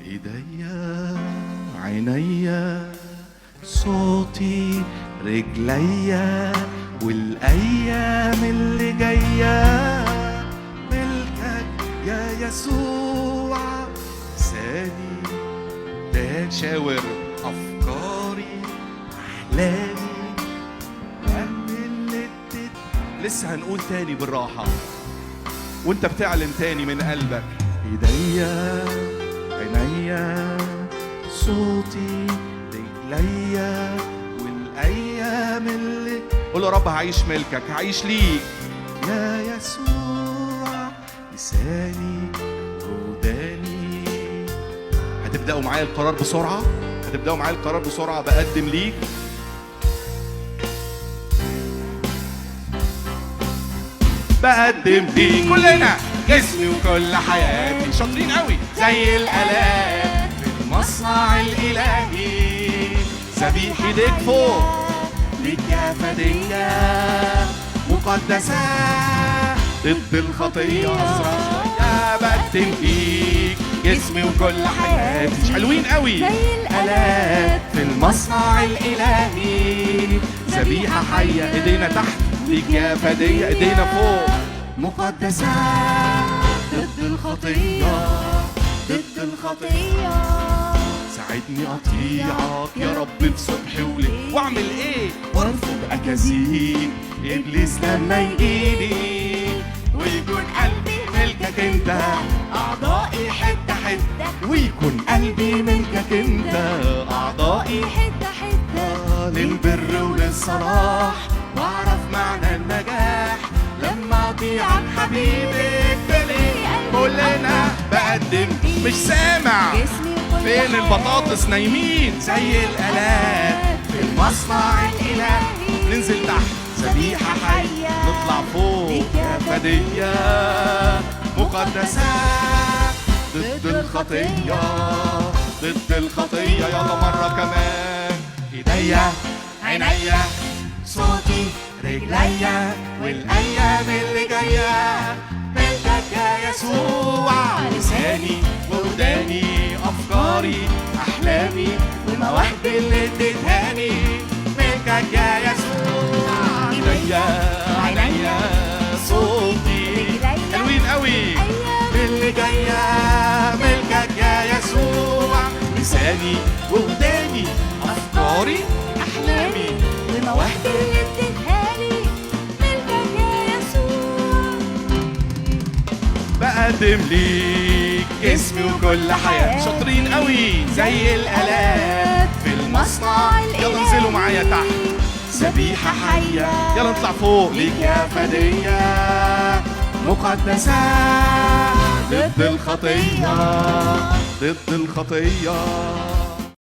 ايديا عينيا صوتي رجليا والايام اللي جايه ملكك يا يسوع. لساني ده شاور افكاري احلامي لسه هنقول تاني بالراحه وانت بتعلن تاني من قلبك. ايديا عينيا صوتي رجليا والايام اللي قول يا رب هعيش ملكك هعيش ليك يا يسوع. لساني وداني هتبداوا معايا القرار بسرعه بقدم ليك بقدم ليك كلنا جسمي وكل حياتي شاطرين قوي زي الآلات في المصنع الإلهي. ذبيح ايديك فوق ليك يا فدية مقدسة ضد الخطية. أسرع بقدم ليك جسمي وكل حياتي مش حلوين قوي زي الآلات في المصنع الإلهي. ذبيحة حية ايدينا تحت ليك يا فدية ايدينا فوق مقدسة ضد الخطية ساعدني أطيعك يا رب بصبح وليل واعمل ايه وارفض أكاذيب إبليس لما يجيلي ويكون قلبي ملكك انت أعضائي حتة حتة ويكون قلبي ملكك انت أعضائي حتة حتة للبر وللصلاح واعرف معنى النجاح لما اطيعك حبيبي بلي. كلنا بقدم مش سامع فين البطاطس نايمين زي الآلات في المصنع الإلهي. ننزل تحت ذبيحة حية نطلع فوق يا فدية مقدسة ضد الخطية يلا مرة كمان. ايديا عينيا صوتي رجليا والايام اللي جايه ملكك يا يسوع. لساني وداني افكاري احلامي ومواهبي اللي اديتهاني ملكك يا يسوع. ايديا عينيا صوتي حلوين قوي اللي جايه ملكك يا يسوع. لساني وداني افكاري احلامي ومواهبي اللي اديتهالي ملكك يا يسوع. بقدم ليك جسمي وكل حياتي شاطرين قوي زي الآلات في المصنع. يلا انزلوا معايا تحت ذبيحة حية يلا نطلع فوق ليك يا فدية مقدسة ضد الخطية